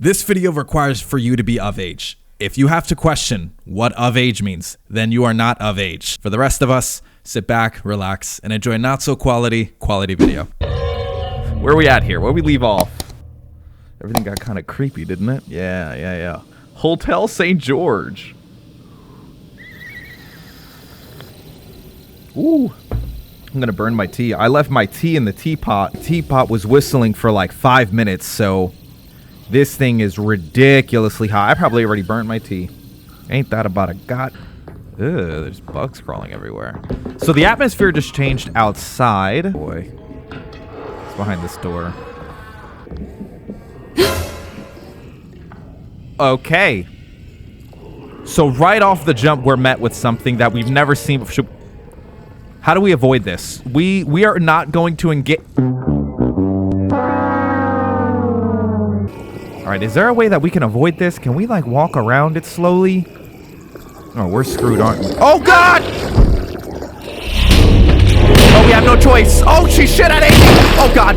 This video requires for you to be of age. If you have to question what of age means, then you are not of age. For the rest of us, sit back, relax, and enjoy not so quality video. Where are we at here? Where we leave off? Everything got kind of creepy, didn't it? Yeah. Hotel St. George. Ooh. I'm gonna burn my tea. I left my tea in the teapot. The teapot was whistling for like 5 minutes, so this thing is ridiculously hot. I probably already burnt my tea. Ain't that about a god? Ugh, there's bugs crawling everywhere. So the atmosphere just changed outside. Boy, it's behind this door. Okay. So right off the jump, we're met with something that we've never seen before. How do we avoid this? We are not going to engage. All right, is there a way that we can avoid this? Can we like walk around it slowly? Oh, we're screwed, aren't we? Oh God! Oh, we have no choice. Oh, she shit at Amy. Oh God!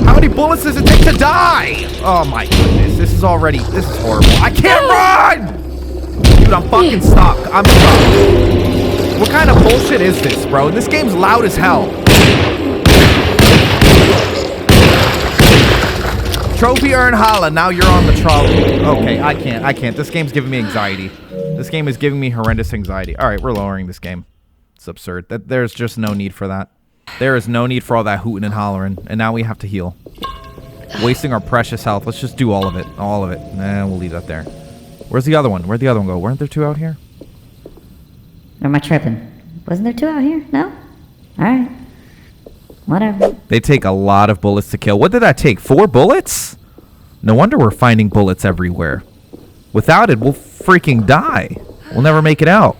How many bullets does it take to die? Oh my goodness, this is horrible. I can't run! Dude, I'm fucking stuck. I'm stuck. What kind of bullshit is this, bro? This game's loud as hell. Trophy earn holla. Now you're on the trolley. Okay, I can't. This game's giving me anxiety. This game is giving me horrendous anxiety. All right, we're lowering this game. It's absurd. There's just no need for that. There is no need for all that hooting and hollering. And now we have to heal. Wasting our precious health. Let's just do all of it. All of it. Nah, we'll leave that there. Where's the other one? Where'd the other one go? Weren't there two out here? Or am I tripping? Wasn't there two out here? No? Alright. Whatever. They take a lot of bullets to kill. What did that take? 4 bullets? No wonder we're finding bullets everywhere. Without it, we'll freaking die. We'll never make it out.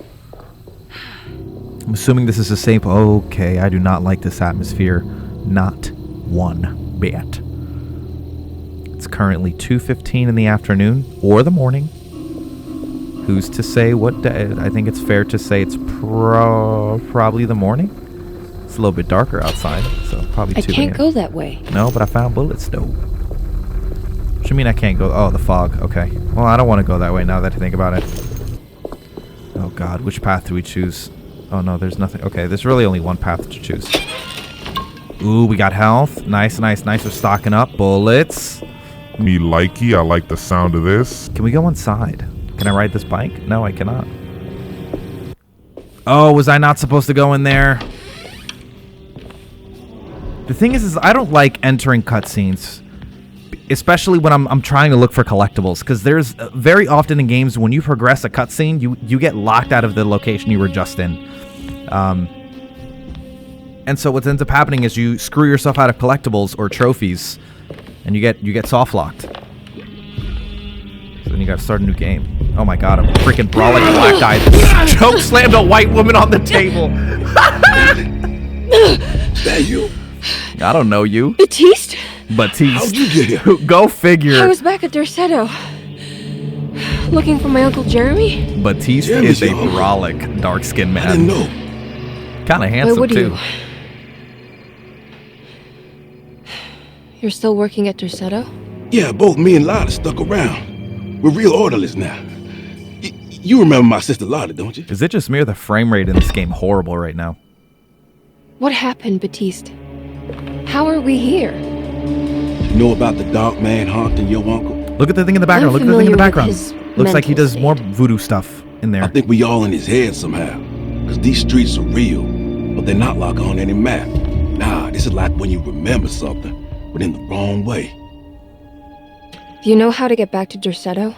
I'm assuming this is a safe... Okay, I do not like this atmosphere. Not one bit. It's currently 2:15 in the afternoon or the morning. Who's to say what day? I think it's fair to say it's probably the morning. It's a little bit darker outside, so probably 2 I can't go that way. No, but I found bullets though. What do you mean I can't go? Oh, the fog. Okay. Well, I don't want to go that way now that I think about it. Oh God, which path do we choose? Oh no, there's nothing. Okay, there's really only one path to choose. Ooh, we got health. Nice. We're stocking up. Bullets. Me likey, I like the sound of this. Can we go inside? Can I ride this bike? No, I cannot. Oh, was I not supposed to go in there? The thing is I don't like entering cutscenes, especially when I'm trying to look for collectibles, because there's very often in games when you progress a cutscene, you get locked out of the location you were just in. And so what ends up happening is you screw yourself out of collectibles or trophies, and you get soft locked. So then you gotta start a new game. Oh my God, I'm freaking brawling a black guy. Choke slammed a white woman on the table. Is that you? I don't know you. Batiste? How'd you get here? Go figure. I was back at Derceto. Looking for my Uncle Jeremy? Batiste Jeremy's is a your uncle. brolic, dark-skinned man. I didn't know. Kind of handsome, Where would too. you? You're still working at Derceto? Yeah, both me and Lotta stuck around. We're real orderlies now. You remember my sister Lotta, don't you? Is it just me or the frame rate in this game horrible right now? What happened, Batiste? How are we here? You know about the dark man haunting your uncle? Look at the thing in the background. I'm Look at the thing in the familiar background. with his Looks like he mental does more state. voodoo stuff in there. I think we all in his head somehow. Because these streets are real, but they're not like on any map. Nah, this is like when you remember something, but in the wrong way. Do you know how to get back to Derceto?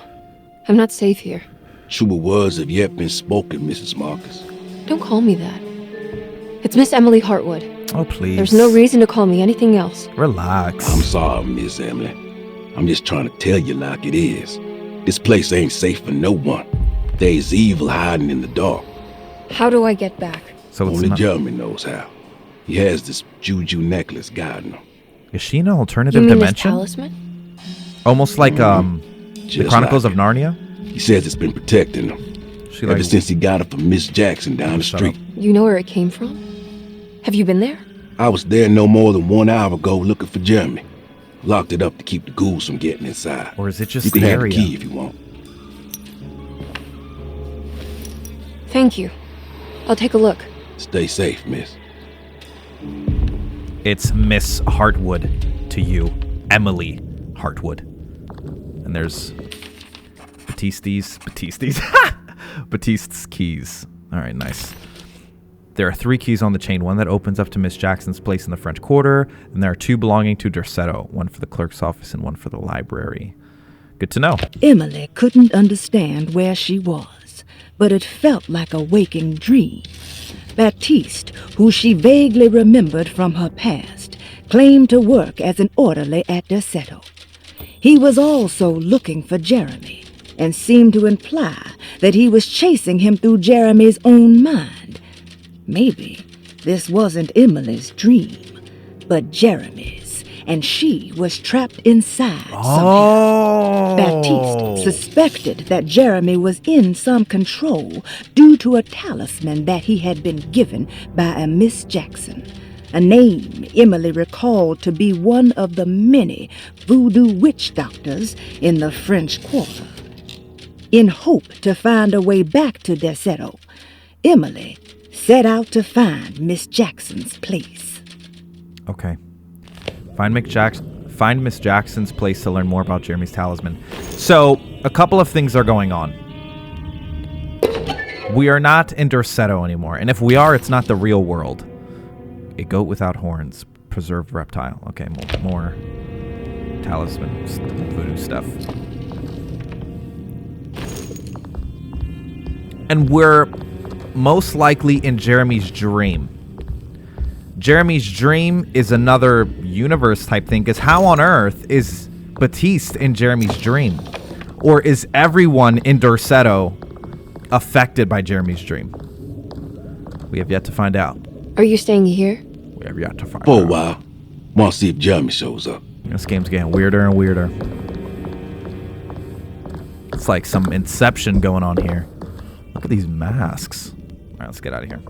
I'm not safe here. Truer words have yet been spoken, Mrs. Marcus. Don't call me that. It's Miss Emily Hartwood. Oh, please. There's no reason to call me anything else. Relax. I'm sorry, Miss Emily. I'm just trying to tell you like it is. This place ain't safe for no one. There's evil hiding in the dark. How do I get back? So it's Only not... Jeremy knows how. He has this juju necklace guiding him. Is she in an You alternative mean this dimension? talisman? Almost like the Just Chronicles like of Narnia? He says it's been protecting him She ever like since he got it from Miss Jackson down the Shut street. up. You know where it came from? Have you been there? I was there no more than 1 hour ago looking for Jeremy. Locked it up to keep the ghouls from getting inside. Or is it just You can the have the area? key if you want. Thank you. I'll take a look. Stay safe, miss. It's Miss Hartwood to you, Emily Hartwood. And there's Batiste's keys. All right, nice. There are 3 keys on the chain, one that opens up to Miss Jackson's place in the French Quarter, and there are 2 belonging to Derceto, one for the clerk's office and one for the library. Good to know. Emily couldn't understand where she was, but it felt like a waking dream. Baptiste, who she vaguely remembered from her past, claimed to work as an orderly at Derceto. He was also looking for Jeremy, and seemed to imply that he was chasing him through Jeremy's own mind. Maybe this wasn't Emily's dream, but Jeremy's, and she was trapped inside somehow. Baptiste suspected that Jeremy was in some control due to a talisman that he had been given by a Miss Jackson, a name Emily recalled to be one of the many voodoo witch doctors in the French Quarter. In hope to find a way back to Derceto, Emily set out to find Miss Jackson's place. Okay. Find Miss Jackson's place to learn more about Jeremy's talisman. So, a couple of things are going on. We are not in Derceto anymore, and if we are, it's not the real world. A goat without horns. Preserved reptile. Okay, more talisman voodoo stuff. And we're most likely in Jeremy's dream. Jeremy's dream is another universe type thing, because how on earth is Baptiste in Jeremy's dream? Or is everyone in Derceto affected by Jeremy's dream? We have yet to find out. Are you staying here? We have yet to find For a out. while. Want to see if Jeremy shows up. This game's getting weirder and weirder. It's like some Inception going on here. Look at these masks. All right, let's get out of here.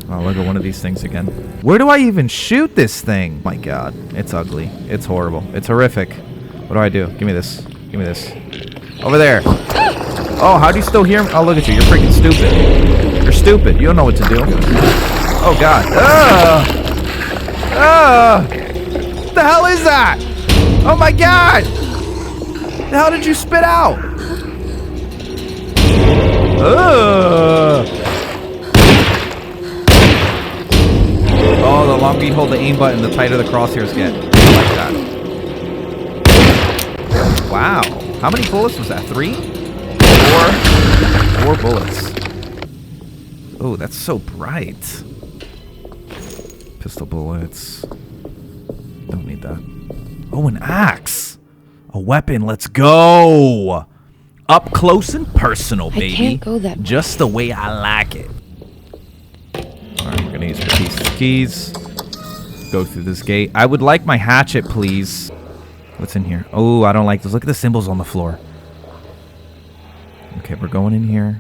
Oh, look at one of these things again. Where do I even shoot this thing? My God, it's ugly. It's horrible. It's horrific. What do I do? Give me this. Give me this. Over there. Oh, how do you still hear me? Oh, look at you. You're freaking stupid. You're stupid. You don't know what to do. Oh, God. What the hell is that? Oh, my God. The hell did you spit out? Oh, the longer you hold the aim button, the tighter the crosshairs get. I like that. Wow. How many bullets was that? 3? 4 bullets. Oh, that's so bright. Pistol bullets. Don't need that. Oh, an axe. A weapon. Let's go. Up close and personal, baby. I can't go that way. Just the way I like it. Alright, we're gonna use Batiste's keys. Go through this gate. I would like my hatchet, please. What's in here? Oh, I don't like this. Look at the symbols on the floor. Okay, we're going in here.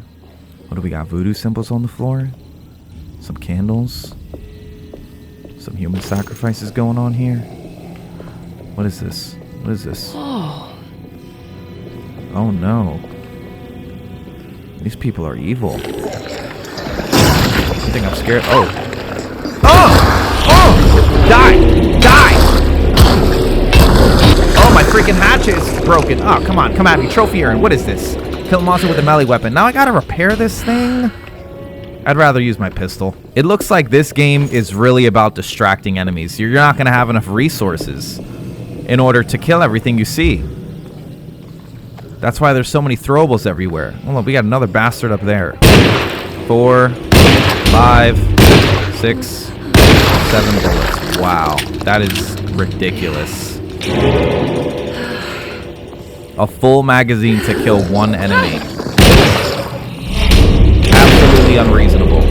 What do we got? Voodoo symbols on the floor? Some candles? Some human sacrifices going on here? What is this? What is this? Oh no. These people are evil. I think I'm scared. Oh. Oh! Oh! Die! Die! Oh, my freaking hatchet is broken. Oh, come on. Come at me. Trophy urn. What is this? Kill a monster with a melee weapon. Now I gotta repair this thing? I'd rather use my pistol. It looks like this game is really about distracting enemies. You're not gonna have enough resources in order to kill everything you see. That's why there's so many throwables everywhere. Hold on, we got another bastard up there. 4, 5, 6, 7 bullets. Wow, that is ridiculous. A full magazine to kill one enemy. Absolutely unreasonable.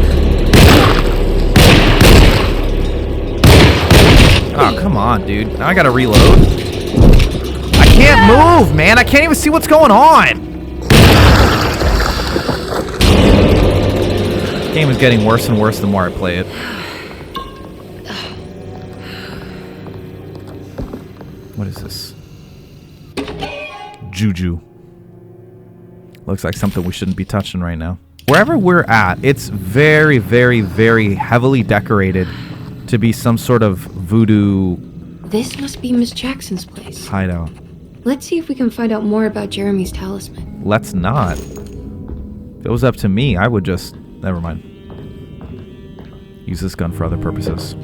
Oh, come on, dude. Now I gotta reload. I can't move, man. I can't even see what's going on. game is getting worse and worse the more I play it. What is this? Juju. Looks like something we shouldn't be touching right now. Wherever we're at, it's very, very, very heavily decorated to be some sort of voodoo This must be Miss Jackson's place. hideout. Let's see if we can find out more about Jeremy's talisman. Let's not. If it was up to me, I would just... Never mind. Use this gun for other purposes.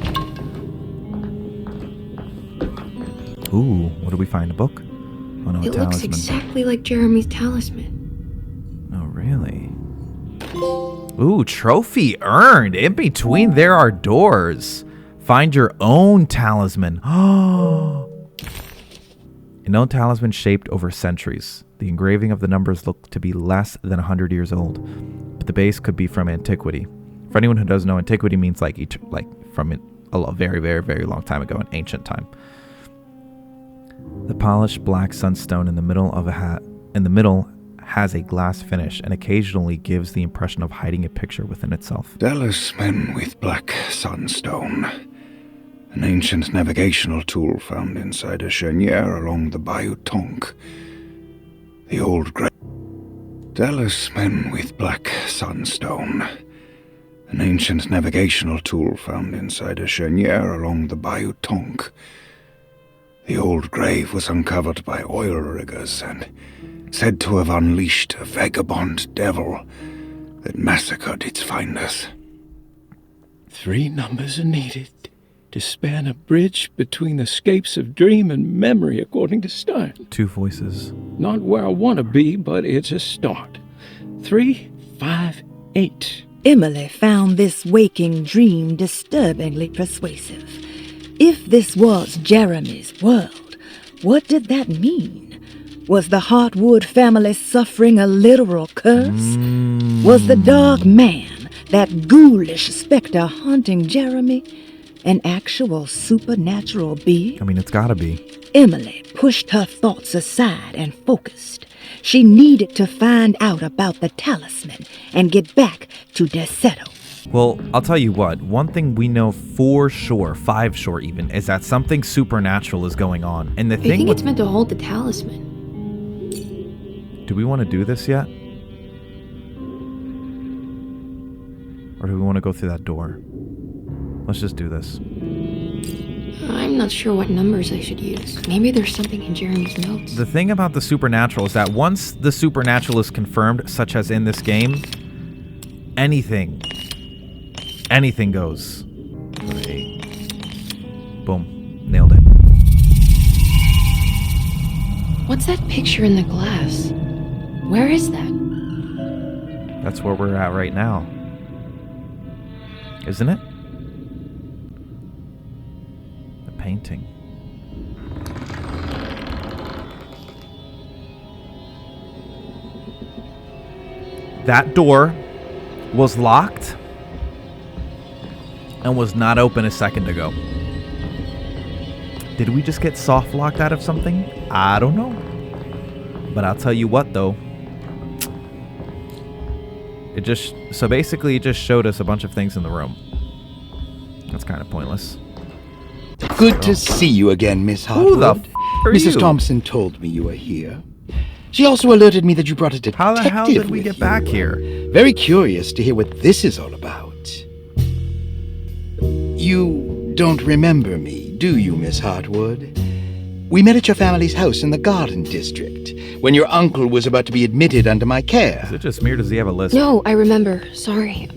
Ooh, what did we find? A book? Oh no, a It looks talisman. exactly like Jeremy's talisman. Oh, really? Ooh, trophy earned. In between there are doors. Find your own talisman. Oh. An old talisman shaped over centuries. The engraving of the numbers look to be less than 100 years old, but the base could be from antiquity. For anyone who doesn't know, antiquity means like from a very, very, very long time ago, an ancient time. The polished black sunstone in the middle has a glass finish and occasionally gives the impression of hiding a picture within itself. Talisman with black sunstone. An ancient navigational tool found inside a cheniere along the Bayou Tonk. The old grey... Talisman with black sunstone. An ancient navigational tool found inside a cheniere along the Bayou Tonk. The old grave was uncovered by oil riggers and said to have unleashed a vagabond devil that massacred its finders. 3 numbers are needed to span a bridge between escapes of dream and memory, according to Stein. 2 voices. Not where I want to be, but it's a start. 3, 5, 8. Emily found this waking dream disturbingly persuasive. If this was Jeremy's world, what did that mean? Was the Hartwood family suffering a literal curse? Was the dark man, that ghoulish specter haunting Jeremy, an actual supernatural being? I mean, it's gotta be. Emily pushed her thoughts aside and focused. She needed to find out about the talisman and get back to Derceto. Well, I'll tell you what. One thing we know for sure, 5 sure even, is that something supernatural is going on. And the I thing think with... it's meant to hold the talisman. Do we want to do this yet? Or do we want to go through that door? Let's just do this. I'm not sure what numbers I should use. Maybe there's something in Jeremy's notes. The thing about the supernatural is that once the supernatural is confirmed, such as in this game, anything goes. Boom. Nailed it. What's that picture in the glass? Where is that? That's where we're at right now. Isn't it? The painting. That door was locked and was not open a second ago. Did we just get soft locked out of something? I don't know. But I'll tell you what though. So basically it just showed us a bunch of things in the room. That's kind of pointless. Good to see you again, Miss Who the Hartwood. are Mrs. you? Thompson told me you were here. She also alerted me that you brought a detective. How the hell did we with get you. back here? Very curious to hear what this is all about. You don't remember me, do you, Miss Hartwood? We met at your family's house in the Garden District, when your uncle was about to be admitted under my care. Is it just me or does he have a list? No, I remember. Sorry.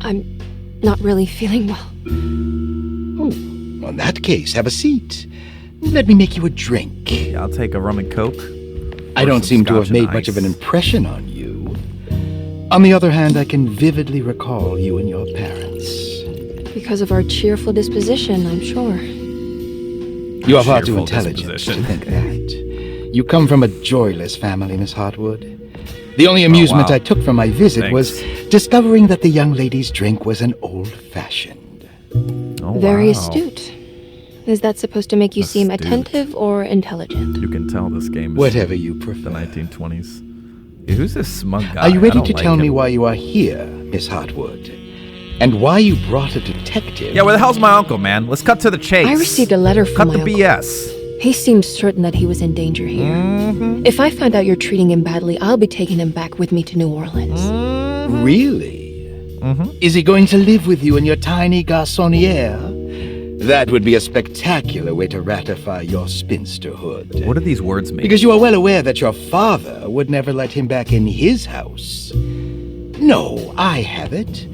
I'm not really feeling well. Oh, in that case, have a seat. Let me make you a drink. Yeah, I'll take a rum and coke. I Or don't some seem to scotch have and made much of an ice. impression on you. On the other hand, I can vividly recall you and your parents. Because of our cheerful disposition, I'm sure. You are far too Cheerful intelligent disposition. to think that. You come from a joyless family, Miss Hartwood. The only amusement wow. I took from my visit was discovering that the young lady's drink was an old-fashioned. Oh, Very wow. astute. Is that supposed to make you seem Astute. attentive or intelligent? You can tell this game is Whatever you the prefer. 1920s. Yeah, who's this smug guy? Are you I ready don't to like tell me him. why you are here, Miss Hartwood? and why you brought a detective. Yeah, where the hell's my uncle, man? Let's cut to the chase. I received a letter from Cut my the uncle. BS. He seems certain that he was in danger here. If I find out you're treating him badly, I'll be taking him back with me to New Orleans. Really? Is he going to live with you in your tiny garçonniere? That would be a spectacular way to ratify your spinsterhood. What do these words mean? Because you are well aware that your father would never let him back in his house. No, I have it.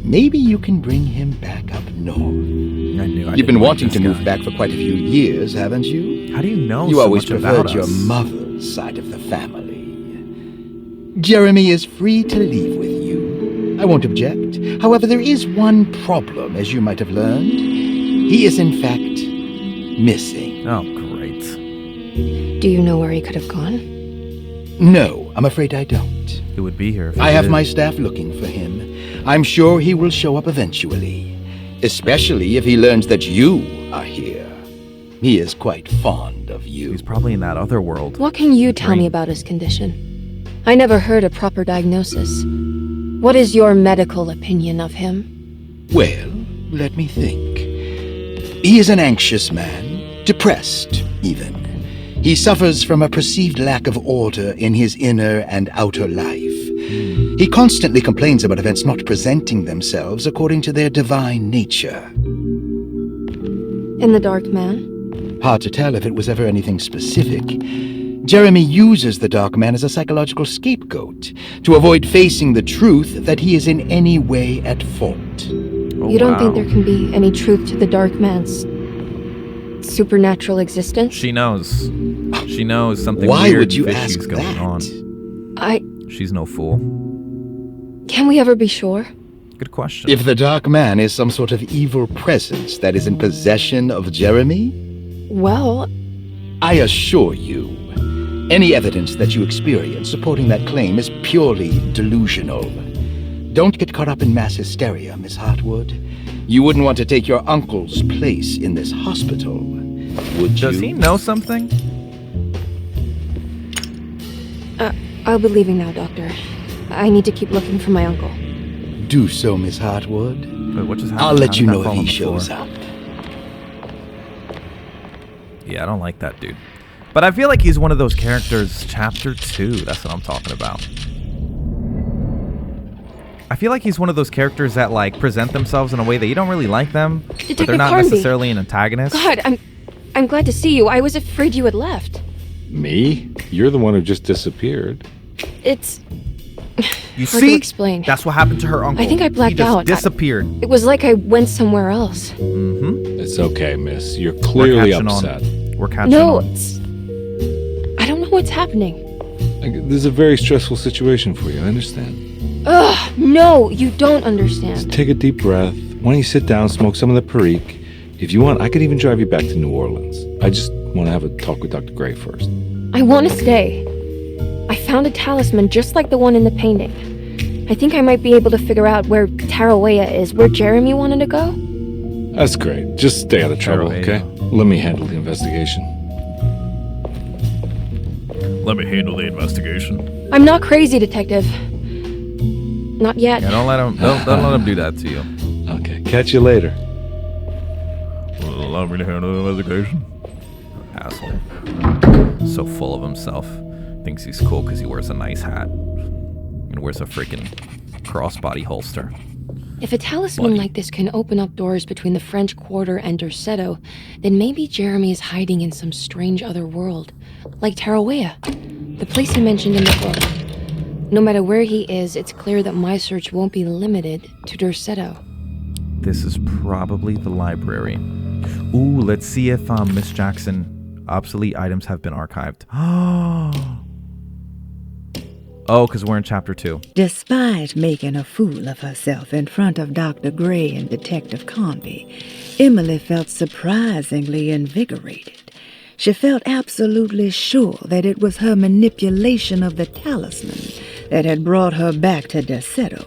Maybe you can bring him back up north. I knew I You've didn't been like wanting this to move guy. back for quite a few years, haven't you? How do you know You so always much about preferred your us? mother's side of the family. Jeremy is free to leave with you. I won't object. However, there is one problem, as you might have learned. He is, in fact, missing. Oh, great. Do you know where he could have gone? No, I'm afraid I don't. He would be here if I he have did. my staff looking for him. I'm sure he will show up eventually. Especially if he learns that you are here. He is quite fond of you. He's probably in that other world. What can you tell me Dream. about his condition? I never heard a proper diagnosis. What is your medical opinion of him? Well, let me think. He is an anxious man, depressed, even. He suffers from a perceived lack of order in his inner and outer life. He constantly complains about events not presenting themselves according to their divine nature. In the Dark Man? Hard to tell if it was ever anything specific. Jeremy uses the Dark Man as a psychological scapegoat to avoid facing the truth that he is in any way at fault. Oh, You don't wow. think there can be any truth to the Dark Man's supernatural existence? She knows. She knows something Why weird would you and ask fishy's going on. I... She's no fool. Can we ever be sure? Good question. If the Dark Man is some sort of evil presence that is in possession of Jeremy, Well, I assure you, any evidence that you experience supporting that claim is purely delusional. Don't get caught up in mass hysteria, Miss Hartwood. You wouldn't want to take your uncle's place in this hospital, would you? Does he know something? I'll be leaving now, Doctor. I need to keep looking for my uncle. Do so, Miss Hartwood. Wait, what just happened? I'll How let did you that know fall if on he the floor? shows up. Yeah, I don't like that dude. But I feel like he's one of those characters, chapter 2, that's what I'm talking about. I feel like he's one of those characters that like present themselves in a way that you don't really like them, but Detective they're not Carnby. necessarily an antagonist. God, I'm glad to see you. I was afraid you had left. Me? You're the one who just disappeared. It's... You hard see? to explain. That's what happened to her uncle. I think I blacked he just out. disappeared. It was like I went somewhere else. It's okay, miss. You're We're clearly catching upset. on. We're catching No, on. it's... I don't know what's happening. This is a very stressful situation for you, I understand. Ugh, no, you don't understand. Just take a deep breath. Why don't you sit down, smoke some of the Perique? If you want, I could even drive you back to New Orleans. I just want to have a talk with Dr. Gray first. I want to stay. I found a talisman just like the one in the painting. I think I might be able to figure out where Tarawea is, where Jeremy wanted to go. That's great. Just stay out of trouble, Tarawea. okay? Let me handle the investigation. Let me handle the investigation. I'm not crazy, Detective. Not yet. Yeah, don't let him do that to you. Okay, catch you later. Allow me to handle the investigation. Asshole. So full of himself. Thinks he's cool because he wears a nice hat. And wears a freaking crossbody holster. If a talisman Buddy. like this can open up doors between the French Quarter and Derceto, then maybe Jeremy is hiding in some strange other world. Like Tarawea, the place he mentioned in the book. No matter where he is, it's clear that my search won't be limited to Derceto. This is probably the library. Ooh, let's see if Miss Jackson obsolete items have been archived. Oh, because we're in chapter 2. Despite making a fool of herself in front of Dr. Gray and Detective Carnby, Emily felt surprisingly invigorated. She felt absolutely sure that it was her manipulation of the talisman that had brought her back to Derceto.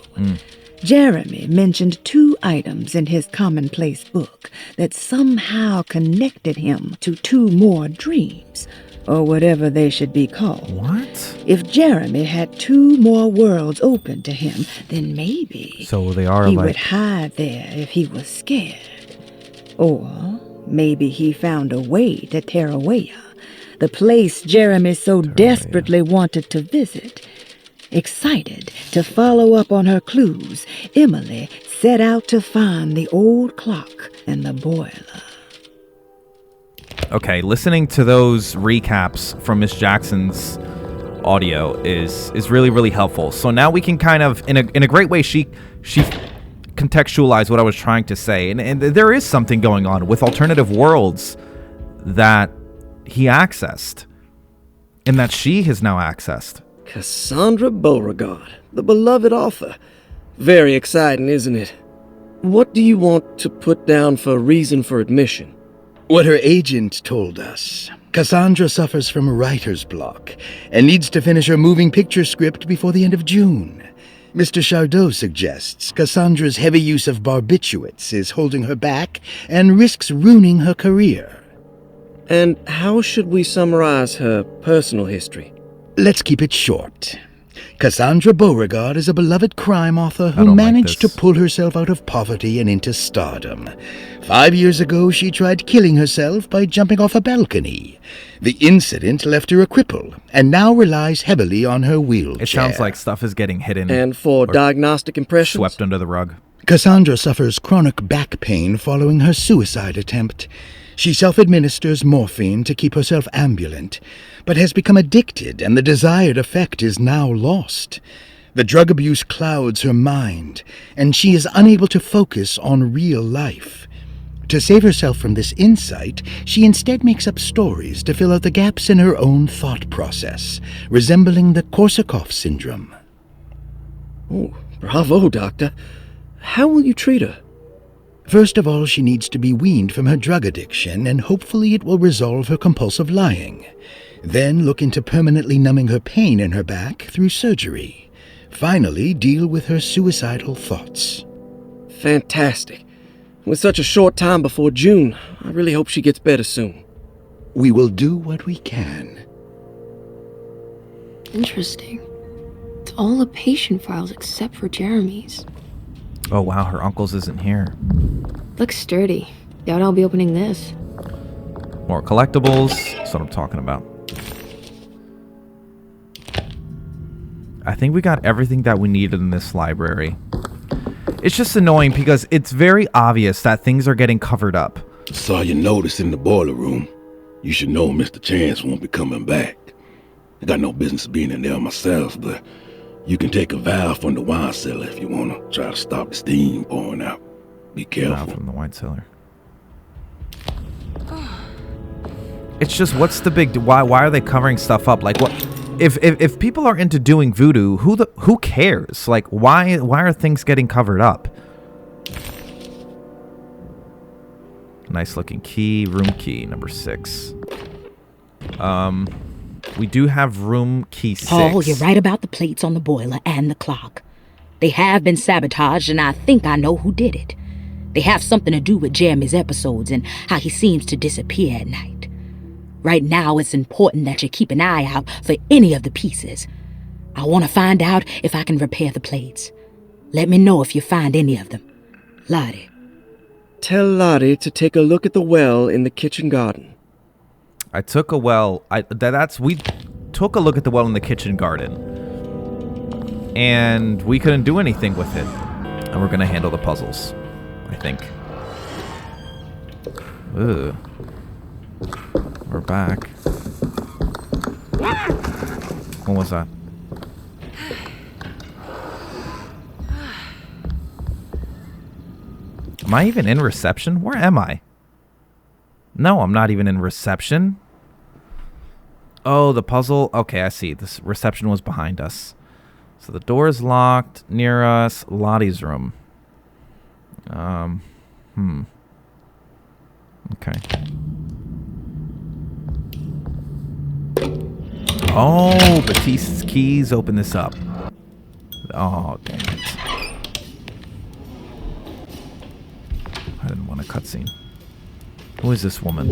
Jeremy mentioned 2 items in his commonplace book that somehow connected him to 2 more dreams. or whatever they should be called. What? If Jeremy had 2 more worlds open to him, then maybe So they are he like... would hide there if he was scared. Or maybe he found a way to Tarawea, the place Jeremy so desperately wanted to visit. Excited to follow up on her clues, Emily set out to find the old clock and the boiler. Okay, listening to those recaps from Miss Jackson's audio is really, really helpful. So now we can kind of, in a great way, she contextualized what I was trying to say. And there is something going on with alternative worlds that he accessed and that she has now accessed. Cassandra Beauregard, the beloved author. Very exciting, isn't it? What do you want to put down for reason for admission? What her agent told us. Cassandra suffers from writer's block and needs to finish her moving picture script before the end of June. Mr. Chardot suggests Cassandra's heavy use of barbiturates is holding her back and risks ruining her career. And how should we summarize her personal history? Let's keep it short. Cassandra Beauregard is a beloved crime author who managed to pull herself out of poverty and into stardom. 5 years ago, she tried killing herself by jumping off a balcony. The incident left her a cripple, and now relies heavily on her wheelchair. It sounds like stuff is getting hidden. And for diagnostic impressions? Swept under the rug. Cassandra suffers chronic back pain following her suicide attempt. She self-administers morphine to keep herself ambulant, but has become addicted, and the desired effect is now lost. The drug abuse clouds her mind, and she is unable to focus on real life. To save herself from this insight, she instead makes up stories to fill out the gaps in her own thought process, resembling the Korsakoff syndrome. Oh, bravo, Doctor. How will you treat her? First of all, she needs to be weaned from her drug addiction, and hopefully it will resolve her compulsive lying. Then look into permanently numbing her pain in her back through surgery. Finally, deal with her suicidal thoughts. Fantastic. With such a short time before June, I really hope she gets better soon. We will do what we can. Interesting. It's all the patient files except for Jeremy's. Oh wow, her uncle's isn't here. Looks sturdy. Doubt I'll be opening this. More collectibles. That's what I'm talking about. I think we got everything that we needed in this library. It's just annoying because it's very obvious that things are getting covered up. Saw you notice in the boiler room. You should know Mr. Chance won't be coming back. I got no business being in there myself, but you can take a valve from the wine cellar if you want to try to stop the steam pouring out. Be careful. Valve from the wine cellar. It's just, what's the big... Why are they covering stuff up? Like, what... If people are into doing voodoo, who cares? Like, why are things getting covered up? Nice looking key, room key number 6. We do have room key 6. Paul, you're right about the plates on the boiler and the clock. They have been sabotaged, and I think I know who did it. They have something to do with Jeremy's episodes and how he seems to disappear at night. Right now, it's important that you keep an eye out for any of the pieces. I want to find out if I can repair the plates. Let me know if you find any of them. Lottie. Tell Lottie to take a look at the well in the kitchen garden. I took a well. We took a look at the well in the kitchen garden, and we couldn't do anything with it. And we're gonna handle the puzzles, I think. Ugh. We're back. What was that? Am I even in reception? Where am I? No, I'm not even in reception. Oh, the puzzle. Okay, I see. This reception was behind us. So the door is locked near us. Lottie's room. Okay. Oh, Batiste's keys open this up. Oh, damn it. I didn't want a cutscene. Who is this woman?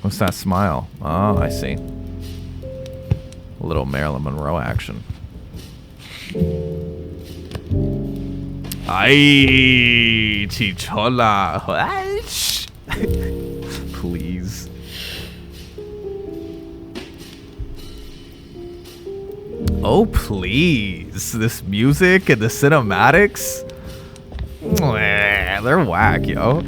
What's that smile? Oh, I see. A little Marilyn Monroe action. Ay, chichola. Please. Oh, please. This music and the cinematics. They're whack, yo.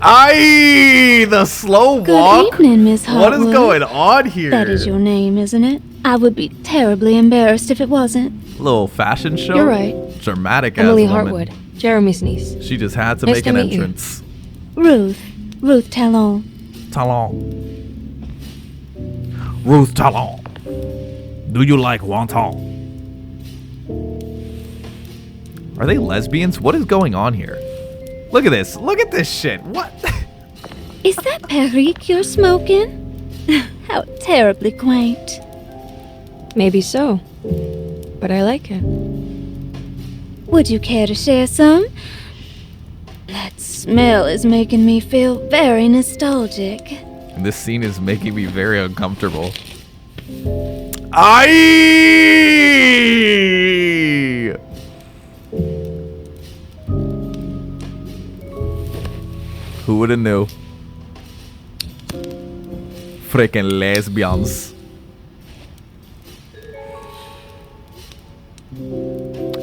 Aye, the slow walk. Good evening, Miss Hartwood. What is going on here? That is your name, isn't it? I would be terribly embarrassed if it wasn't. Little fashion show. You're right. Dramatic Emily ass woman. Hartwood, Jeremy's niece. She just had to Nice make to an meet you. entrance. Ruth Talon. Ruth Talon. Do you like wonton? Are they lesbians? What is going on here? Look at this. Look at this shit. What? Is that Perique you're smoking? How terribly quaint. Maybe so. But I like it. Would you care to share some? That smell is making me feel very nostalgic. This scene is making me very uncomfortable. Aye! Who would have knew? Freaking lesbians.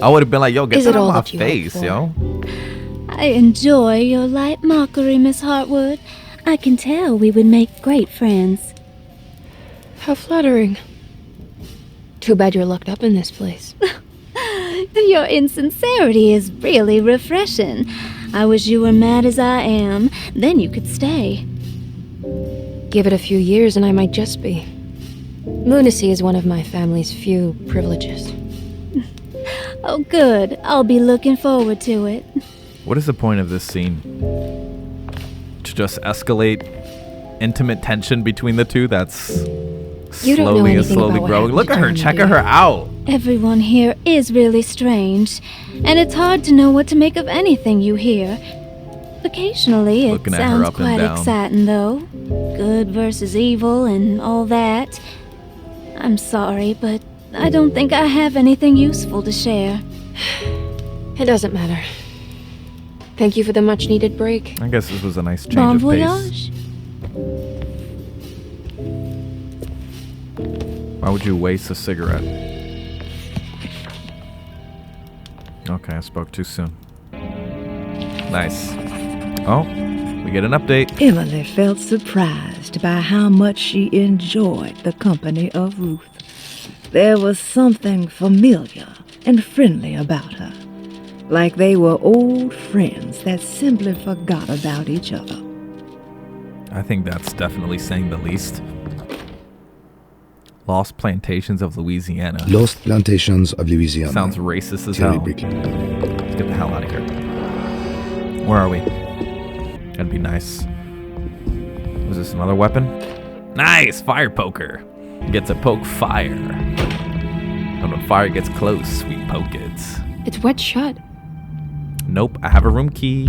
I would have been like, yo, get that out of my face, yo. I enjoy your light mockery, Miss Hartwood. I can tell we would make great friends. How flattering. Too bad you're locked up in this place. Your insincerity is really refreshing. I wish you were mad as I am. Then you could stay. Give it a few years and I might just be. Lunacy is one of my family's few privileges. Oh, good. I'll be looking forward to it. What is the point of this scene? To just escalate intimate tension between the two? That's You don't know slowly and anything slowly about what growing. happened Look to at her. Jeremy, Check do you? her out. Everyone here is really strange, and it's hard to know what to make of anything you hear. Occasionally, it Looking at her sounds up and quite down. exciting, though. Good versus evil and all that. I'm sorry, but I don't think I have anything useful to share. It doesn't matter. Thank you for the much-needed break. I guess this was a nice change Bon of voyage. pace. Why would you waste a cigarette? Okay, I spoke too soon. Nice. Oh, we get an update. Emily felt surprised by how much she enjoyed the company of Ruth. There was something familiar and friendly about her, like they were old friends that simply forgot about each other. I think that's definitely saying the least. Lost Plantations of Louisiana. Lost Plantations of Louisiana. Sounds racist as Terry hell. Brickley. Let's get the hell out of here. Where are we? That'd be nice. Was this another weapon? Nice! Fire poker. Get to poke fire. And when fire gets close, we poke it. It's wet shut. Nope, I have a room key.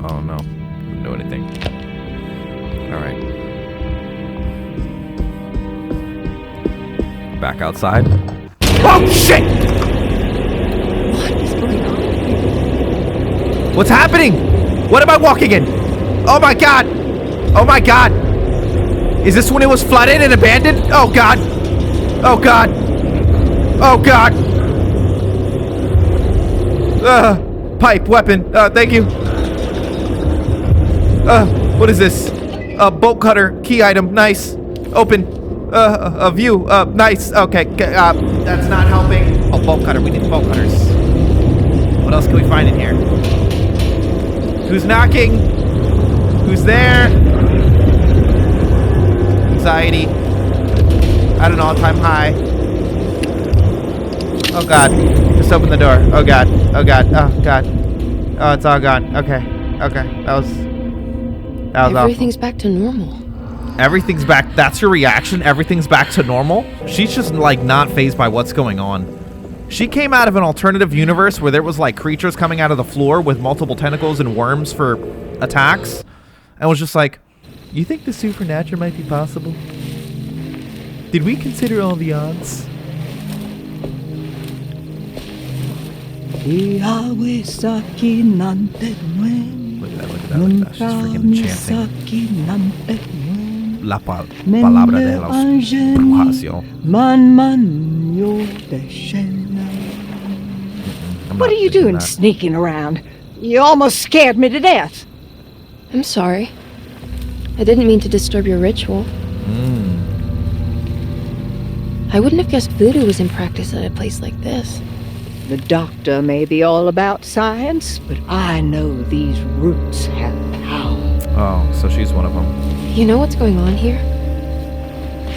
Oh no, didn't do anything. Alright. Back outside. Oh shit! What is going on? What's happening? What am I walking in? Oh my god! Oh my god! Is this when it was flooded and abandoned? Oh god! Oh god! Oh god! Pipe, weapon, thank you. What is this? Bolt cutter, key item, nice. Open. A view, nice. Okay, that's not helping. Oh, bolt cutter, we need bolt cutters. What else can we find in here? Who's knocking? Who's there? Anxiety. I don't know, all-time high. Oh god. Just open the door. Oh god. Oh god. Oh god. Oh, it's all gone. Okay. Okay. That was awful. Everything's back to normal. Everything's back. That's your reaction? Everything's back to normal? She's just like not fazed by what's going on. She came out of an alternative universe where there was like creatures coming out of the floor with multiple tentacles and worms for attacks, and was just like, You think the supernatural might be possible? Did we consider all the odds? Look at that, look at that, look at that. She's freaking chanting. La palabra de los brujas, yo. What are you doing sneaking around? You almost scared me to death. I'm sorry. I didn't mean to disturb your ritual. I wouldn't have guessed voodoo was in practice at a place like this. The doctor may be all about science, but I know these roots have power. Oh, so she's one of them. You know what's going on here?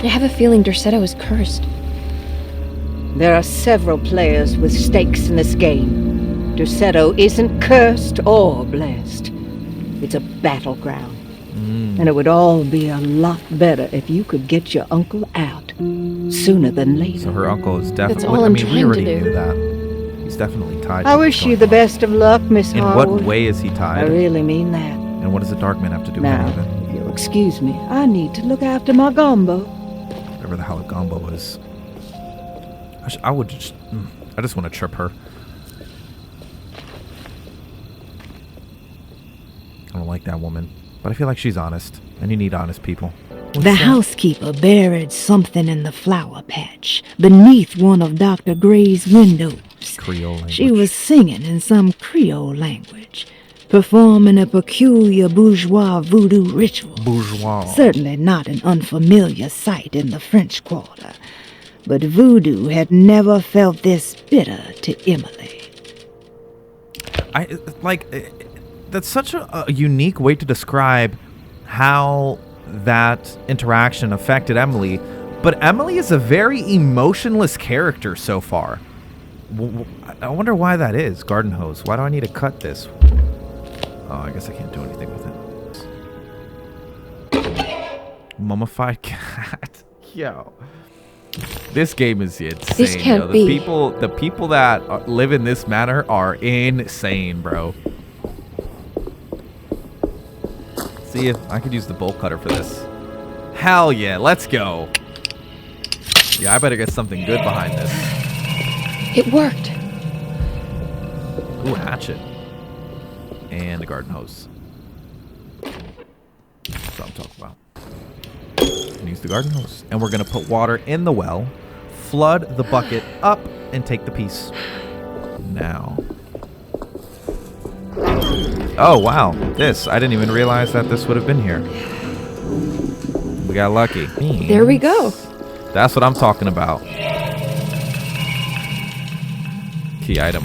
I have a feeling Derceto is cursed. There are several players with stakes in this game. Derceto isn't cursed or blessed. It's a battleground. And it would all be a lot better if you could get your uncle out sooner than later. So her uncle is definitely... That's all I'm we trying already to do. knew that. He's definitely tied I to wish what's you going the on. best of luck, Miss In Harwood. what way is he tied? I really mean that. And what does the Darkman have to do with Now, anything? if you'll excuse me, I need to look after my gumbo. Whatever the hell a gumbo is. I would just... I just want to trip her. I don't like that woman. But I feel like she's honest. And you need honest people. The housekeeper buried something in the flower patch beneath one of Dr. Gray's windows. Creole language. She was singing in some Creole language, performing a peculiar bourgeois voodoo ritual. Bourgeois. Certainly not an unfamiliar sight in the French Quarter, but voodoo had never felt this bitter to Emily. That's such a unique way to describe how that interaction affected Emily. But Emily is a very emotionless character so far. I wonder why that is. Garden hose. Why do I need to cut this? Oh, I guess I can't do anything with it. Mummified cat. Yo. This game is insane. This can't yo. be. The people that live in this manor are insane, bro. See if I could use the bolt cutter for this. Hell yeah, let's go. Yeah, I better get something good behind this. It worked. Ooh, hatchet. And a garden hose. That's what I'm talking about. And use the garden hose. And we're going to put water in the well, flood the bucket up, and take the piece. Now. Oh, wow. This. I didn't even realize that this would have been here. We got lucky. There we go. That's what I'm talking about. Key item.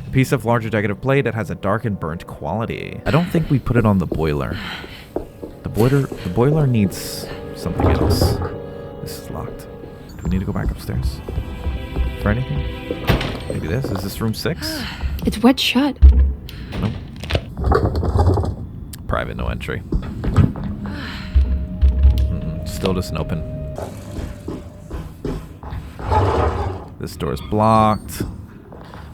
A piece of larger decorative plate that has a dark and burnt quality. I don't think we put it on the boiler. The boiler needs something else. This is locked. Do we need to go back upstairs? For anything? Maybe this? Is this room 6? It's wet shut. Nope. Private, no entry. Still doesn't open. This door is blocked.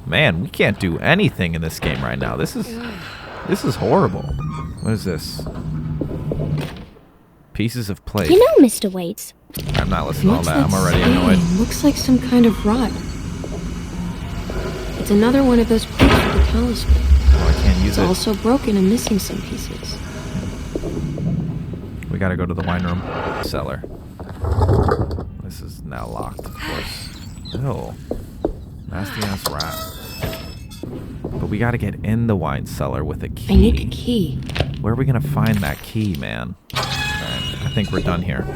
Man, we can't do anything in this game right now. This is horrible. What is this? Pieces of plate. You know, Mr. Waits. I'm not listening to all that. I'm already annoyed. Looks like some kind of rot. It's another one of those plates with the talisman. Oh, I can't use It's it. also broken and missing some pieces. We gotta go to the wine room. Cellar. This is now locked, of course. Oh. Nasty ass rat. But we gotta get in the wine cellar with a key. I need a key. Where are we gonna find that key, man? Alright, I think we're done here.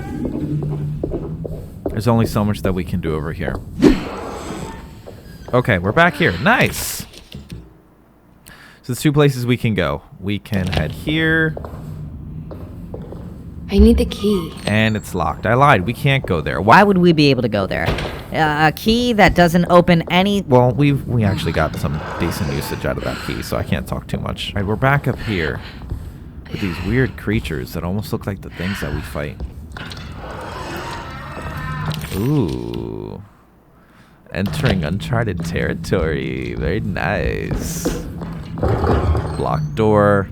There's only so much that we can do over here. Okay, we're back here. Nice! So there's 2 places we can go. We can head here. I need the key. And it's locked. I lied. We can't go there. Why would we be able to go there? A key that doesn't open any... Well, we actually got some decent usage out of that key, so I can't talk too much. All right, we're back up here with these weird creatures that almost look like the things that we fight. Ooh. Entering uncharted territory. Very nice. Blocked door.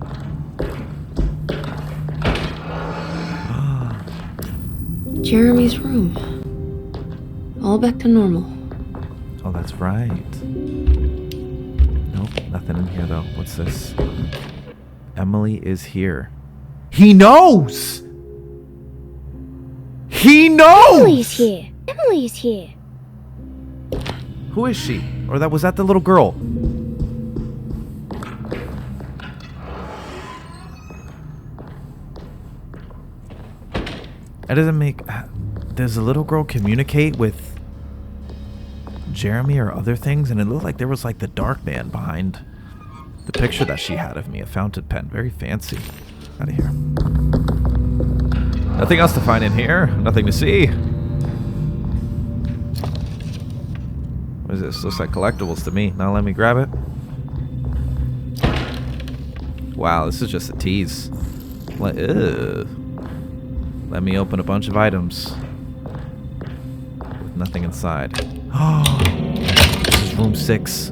Jeremy's room. All back to normal. Oh, that's right. Nope, nothing in here though. What's this? Emily is here. He knows! He knows! Emily's here. Emily's here. Who is she? Or was that the little girl? That doesn't make... Does the little girl communicate with Jeremy or other things? And it looked like there was like the dark man behind the picture that she had of me. A fountain pen. Very fancy. Out of here. Nothing else to find in here. Nothing to see. What is this? Looks like collectibles to me. Now let me grab it. Wow, this is just a tease. Let me open a bunch of items. With nothing inside. Oh, this is room 6.